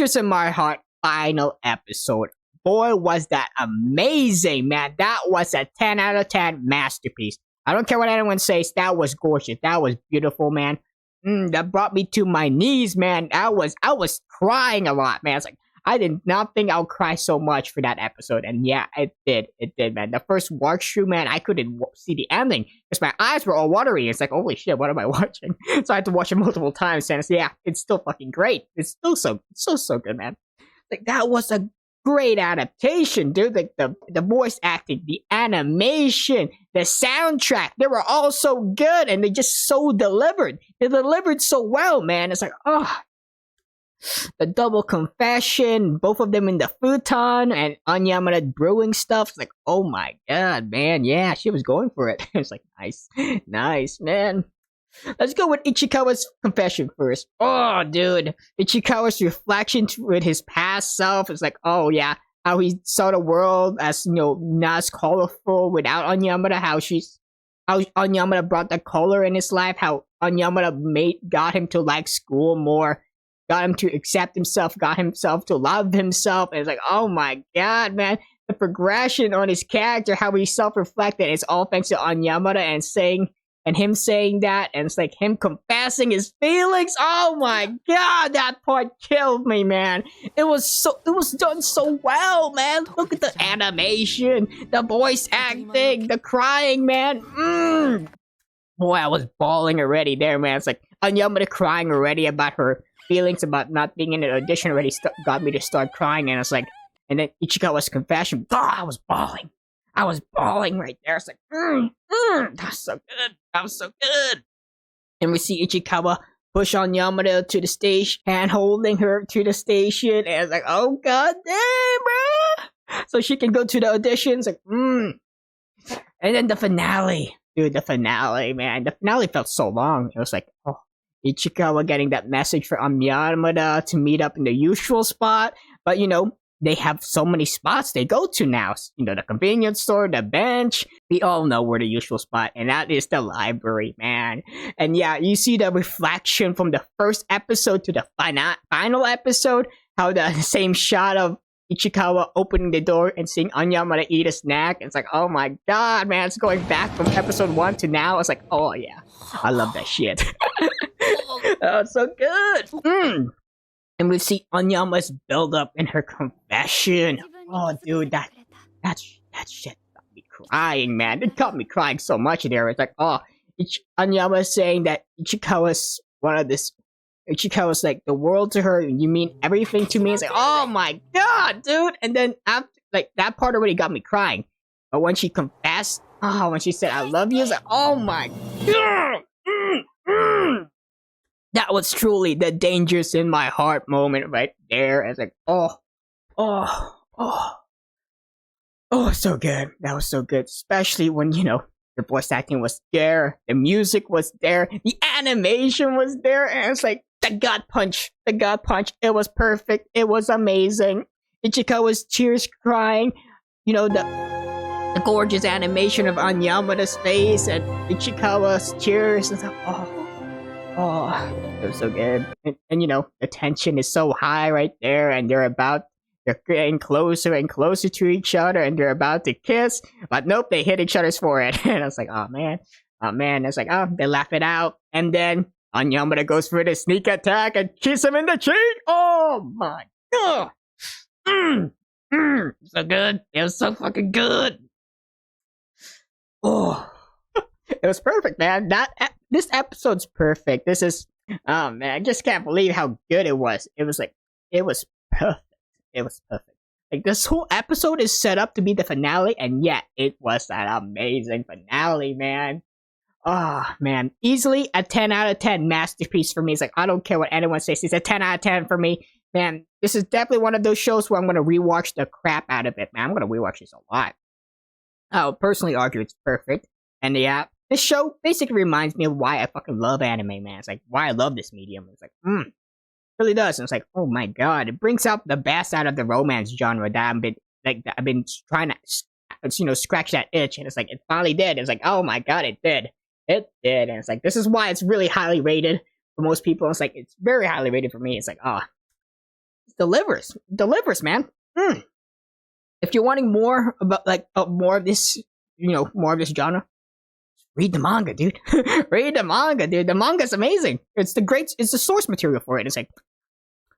Dangers in My Heart final episode. Boy, was that amazing, man. That was a 10 out of 10 masterpiece. I don't care what anyone says. That was gorgeous. That was beautiful, man. That brought me to my knees, man. I was crying a lot, man. It's like, I did not think I would cry so much for that episode. And yeah, it did. It did, man. The first walkthrough, man, I couldn't see the ending because my eyes were all watery. It's like, holy shit, what am I watching? So I had to watch it multiple times. And yeah, it's still fucking great. It's still so good, man. Like, that was a great adaptation, dude. Like, the voice acting, the animation, the soundtrack, they were all so good. And they just so delivered. They delivered so well, man. It's like, oh. The double confession, both of them in the futon, and Onii-Yamada brewing stuff. It's like, oh my god, man, yeah, she was going for it. It's like, nice, man. Let's go with Ichikawa's confession first. Oh, dude, Ichikawa's reflection with his past self. It's like, oh yeah, how he saw the world as, not as colorful without Onii-Yamada. How Onii-Yamada brought the color in his life. How Onii-Yamada got him to like school more. Got him to accept himself, got himself to love himself. And it's like, oh my god, man. The progression on his character, how he self-reflected, it's all thanks to Onii-Yamada and him saying that, and it's like him confessing his feelings. Oh my god, that part killed me, man. It was done so well, man. Look at the animation, the voice acting, the crying, man. Boy, I was bawling already there, man. It's like Onii-Yamada crying already about her feelings about not being in an audition already got me to start crying, and it's like, and then Ichikawa's confession. God, I was bawling right there. It's like, that was so good. That was so good. And we see Ichikawa push Onii-Yamada to the station, hand holding her to the station, and it's like, oh god damn, bro. So she can go to the auditions. Like, And then the finale, dude. The finale, man. The finale felt so long. It was like, oh. Ichikawa getting that message for Onii-Yamada to meet up in the usual spot. But, they have so many spots they go to now. The convenience store, the bench. We all know where the usual spot, and that is the library, man. And yeah, you see the reflection from the first episode to the final episode. How the same shot of Ichikawa opening the door and seeing Onii-Yamada eat a snack. It's like, oh my god, man. It's going back from episode 1 to now. It's like, oh yeah. I love that shit. Oh, it's so good. And we see Onii-Yamada's build up in her confession. Oh, dude, that shit got me crying, man. It got me crying so much there. It's like, oh, Onii-Yamada saying that Ichikawa's Ichikawa's like the world to her. You mean everything to me. It's like, oh my god, dude. And then after, like, that part already got me crying. But when she confessed, when she said I love you, it's like, oh my god. That was truly the dangers in my heart moment right there. It's like, oh, so good. That was so good. Especially when, the voice acting was there, the music was there, the animation was there, and it's like, the gut punch, it was perfect, it was amazing. Ichikawa's tears crying, the gorgeous animation of Onii-Yamada's face, and Ichikawa's tears, and it was so good. And the tension is so high right there, and they're getting closer and closer to each other, and they're about to kiss, but nope, they hit each other's forehead. And I was like, oh man. It's like, they laugh it out, and then Onii-Yamada goes for the sneak attack and kiss him in the cheek. Oh my god. So good. It was so fucking good. Oh. It was perfect, man. This episode's perfect. This is, oh man, I just can't believe how good it was. It was perfect. It was perfect. Like, this whole episode is set up to be the finale, and yet it was that amazing finale, man. Oh man, easily a 10 out of 10 masterpiece for me. It's like, I don't care what anyone says. It's a 10 out of 10 for me. Man, this is definitely one of those shows where I'm gonna rewatch the crap out of it, man. I'm gonna rewatch this a lot. I'll personally argue it's perfect. And yeah, this show basically reminds me of why I fucking love anime, man. It's like, why I love this medium. It's like, it really does. And it's like, oh my god, it brings out the best out of the romance genre that I've been trying to, scratch that itch. And it's like, it finally did. It's like, oh my god, it did. It did. And it's like, this is why it's really highly rated for most people. It's like, it's very highly rated for me. It's like, delivers, man. If you're wanting more about like more of this, more of this genre, read the manga, dude. Read the manga, dude. The manga's amazing. It's the source material for it. It's like,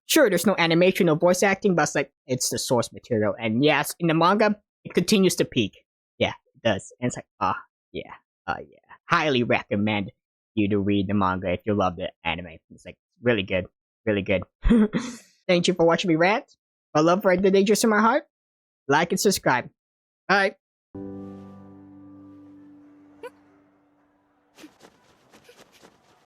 sure, there's no animation, no voice acting, but it's the source material. And yes, in the manga, it continues to peak. Yeah, it does. And it's like, yeah. Highly recommend you to read the manga if you love the anime. It's like really good. Really good. Thank you for watching me rant. My love for the Dangerous in my heart. Like and subscribe. Bye.